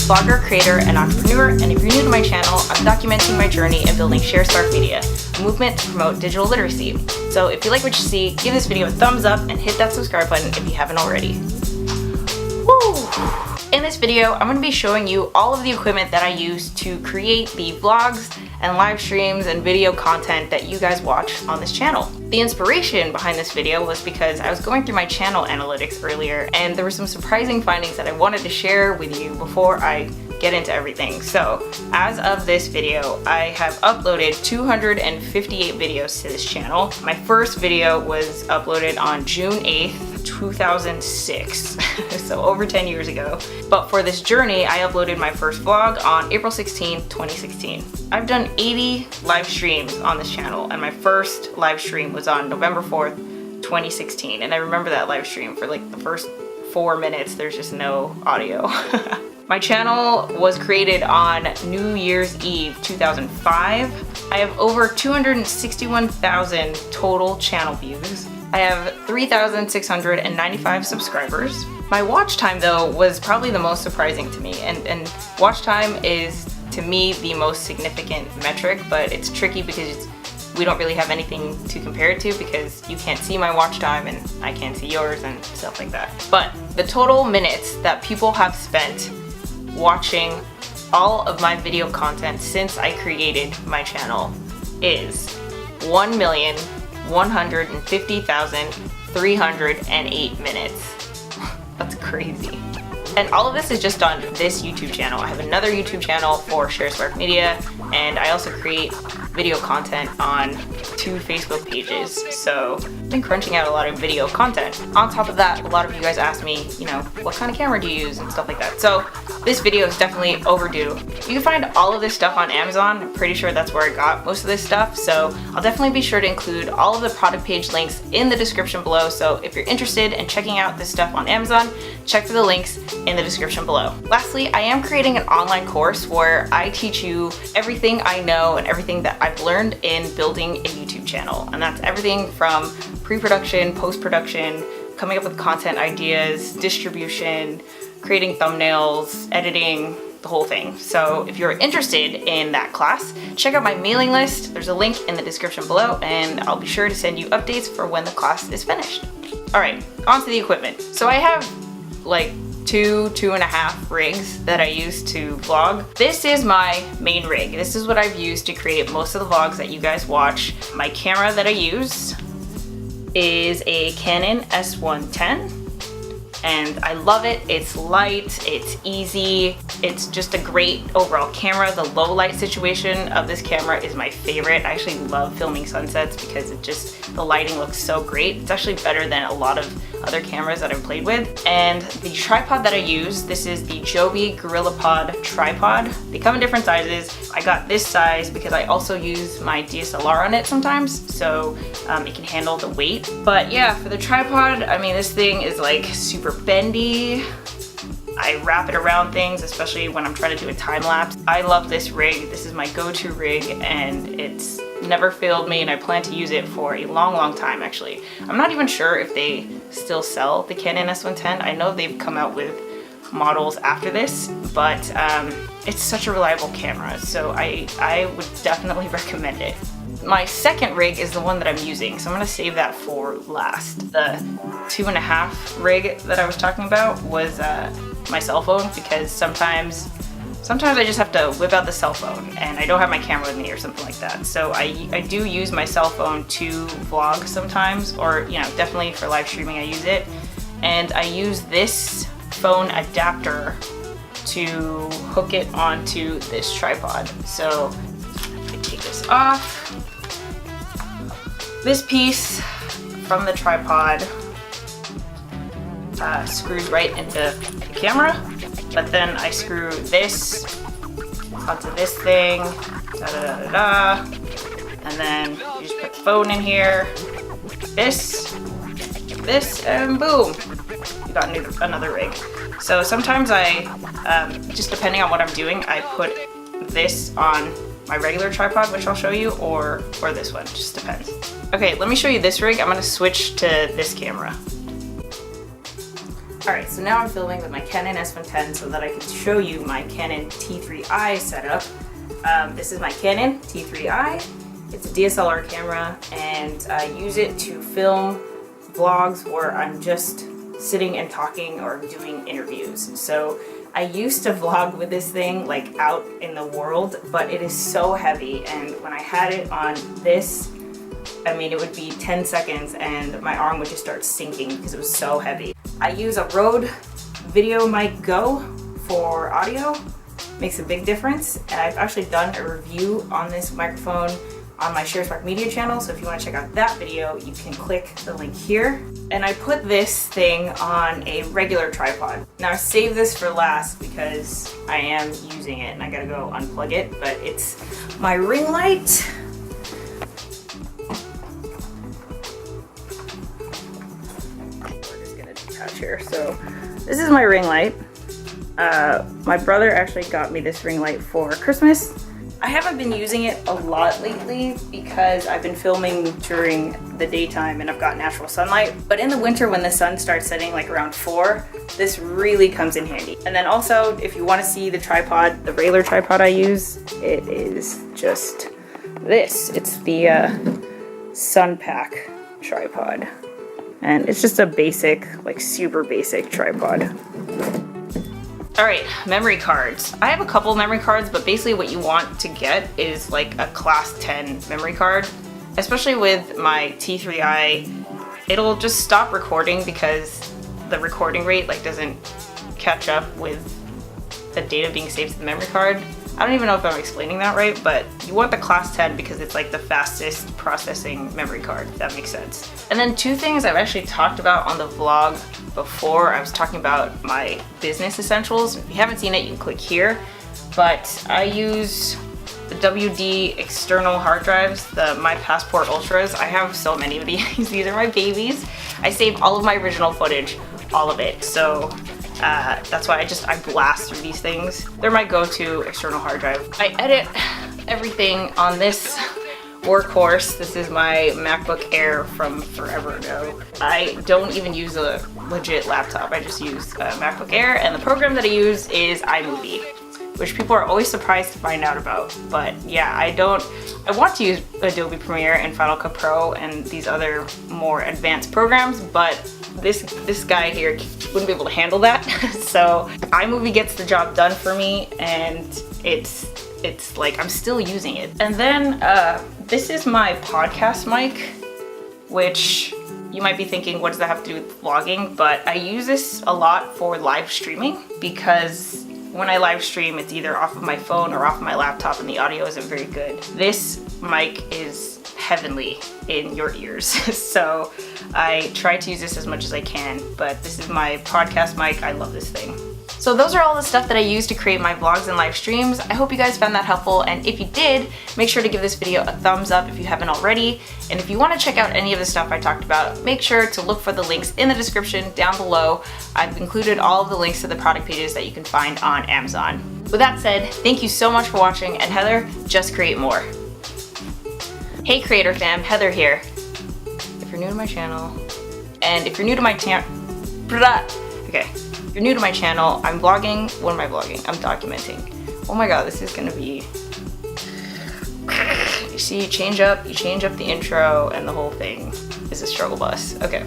vlogger, creator, and entrepreneur, and if you're new to my channel, I'm documenting my journey in building Sharespark Media, a movement to promote digital literacy. So if you like what you see, give this video a thumbs up and hit that subscribe button if you haven't already. Woo! In this video, I'm going to be showing you all of the equipment that I use to create the vlogs and live streams and video content that you guys watch on this channel. The inspiration behind this video was because I was going through my channel analytics earlier and there were some surprising findings that I wanted to share with you before I get into everything. So as of this video, I have uploaded 258 videos to this channel. My first video was uploaded on June 8th, 2006, so over 10 years ago. But for this journey, I uploaded my first vlog on April 16, 2016. I've done 80 live streams on this channel, and my first live stream was on November 4th, 2016. And I remember that live stream for like the first 4 minutes, there's just no audio. My channel was created on New Year's Eve 2005. I have over 261,000 total channel views. I have 3,695 subscribers. My watch time though was probably the most surprising to me, and watch time is to me the most significant metric, but it's tricky because we don't really have anything to compare it to because you can't see my watch time and I can't see yours and stuff like that. But the total minutes that people have spent watching all of my video content since I created my channel is 1,150,308 minutes. That's crazy. And all of this is just on this YouTube channel. I have another YouTube channel for Sharespark Media, and I also create video content on 2 Facebook pages. So I've been crunching out a lot of video content. On top of that, a lot of you guys asked me, you know, what kind of camera do you use and stuff like that. So this video is definitely overdue. You can find all of this stuff on Amazon. I'm pretty sure that's where I got most of this stuff. So I'll definitely be sure to include all of the product page links in the description below. So if you're interested in checking out this stuff on Amazon, check for the links in the description below. Lastly, I am creating an online course where I teach you everything I know and everything that I've learned in building a YouTube channel. And that's everything from pre-production, post-production, coming up with content ideas, distribution, creating thumbnails, editing, the whole thing. So if you're interested in that class, check out my mailing list. There's a link in the description below, and I'll be sure to send you updates for when the class is finished. All right, on to the equipment. So I have like 2.5 rigs that I use to vlog. This is my main rig. This is what I've used to create most of the vlogs that you guys watch. My camera that I use is a Canon S110. And I love it. It's light, it's easy, it's just a great overall camera. The low light situation of this camera is my favorite. I actually love filming sunsets because the lighting looks so great. It's actually better than a lot of other cameras that I've played with. And the tripod that I use, this is the Joby GorillaPod tripod. They come in different sizes. I got this size because I also use my DSLR on it sometimes, so it can handle the weight. But yeah, for the tripod, I mean, this thing is like super bendy. I wrap it around things, especially when I'm trying to do a time lapse. I love this rig. This is my go-to rig, and it's never failed me, and I plan to use it for a long time actually. I'm not even sure if they still sell the Canon S110. I know they've come out with models after this, but it's such a reliable camera, so I would definitely recommend it. My second rig is the one that I'm using, so I'm gonna save that for last. The 2.5 rig that I was talking about was my cell phone, because sometimes I just have to whip out the cell phone and I don't have my camera with me or something like that. So I do use my cell phone to vlog sometimes, or you know, definitely for live streaming I use it. And I use this phone adapter to hook it onto this tripod. So I take this off. This piece from the tripod screws right into the camera, but then I screw this onto this thing, and then you just put the phone in here, this, and boom, you got another rig. So sometimes I, just depending on what I'm doing, I put this on my regular tripod, which I'll show you, or this one, just depends. Okay, let me show you this rig. I'm gonna switch to this camera. Alright, so now I'm filming with my Canon S110 so that I can show you my Canon T3i setup. This is my Canon T3i. It's a DSLR camera, and I use it to film vlogs where I'm just sitting and talking or doing interviews. So I used to vlog with this thing like out in the world, but it is so heavy, and when I had it on this, I mean, it would be 10 seconds and my arm would just start sinking because it was so heavy. I use a Rode Videomic Go for audio. Makes a big difference, and I've actually done a review on this microphone on my Sharespark Media channel, so if you want to check out that video, you can click the link here. And I put this thing on a regular tripod. Now I saved this for last because I am using it and I gotta go unplug it, but it's my ring light. We're just gonna detach here. So this is my ring light. My brother actually got me this ring light for Christmas. I haven't been using it a lot lately because I've been filming during the daytime and I've got natural sunlight. But in the winter when the sun starts setting like around 4, this really comes in handy. And then also, if you want to see the tripod, the regular tripod I use, it is just this. It's the Sunpak tripod. And it's just a basic, like super basic tripod. Alright, memory cards. I have a couple memory cards, but basically what you want to get is like a class 10 memory card. Especially with my T3i, it'll just stop recording because the recording rate like doesn't catch up with the data being saved to the memory card. I don't even know if I'm explaining that right, but you want the class 10 because it's like the fastest processing memory card, if that makes sense. And then two things I've actually talked about on the vlog before. I was talking about my business essentials. If you haven't seen it, you can click here. But I use the WD external hard drives, the My Passport Ultras. I have so many of these. These are my babies. I save all of my original footage, all of it. So that's why I blast through these things. They're my go-to external hard drive. I edit everything on this workhorse. This is my Macbook Air from forever ago. I don't even use a legit laptop. I just use a MacBook Air, and the program that I use is iMovie, which people are always surprised to find out about. But yeah, I want to use Adobe Premiere and Final Cut Pro and these other more advanced programs, but this guy here wouldn't be able to handle that. So iMovie gets the job done for me, and it's like I'm still using it. And then this is my podcast mic, which you might be thinking, what does that have to do with vlogging? But I use this a lot for live streaming because when I live stream, it's either off of my phone or off of my laptop and the audio isn't very good. This mic is heavenly in your ears. So I try to use this as much as I can, but this is my podcast mic. I love this thing. So those are all the stuff that I use to create my vlogs and live streams. I hope you guys found that helpful, and if you did, make sure to give this video a thumbs up if you haven't already. And if you want to check out any of the stuff I talked about, make sure to look for the links in the description down below. I've included all of the links to the product pages that you can find on Amazon. With that said, thank you so much for watching, and Heather, just create more. Hey creator fam, Heather here. If you're new to my channel, and if you're new to my if you're new to my channel, I'm vlogging. What am I vlogging? I'm documenting. Oh my god, this is gonna be... You see, you change up the intro, and the whole thing is a struggle bus. Okay.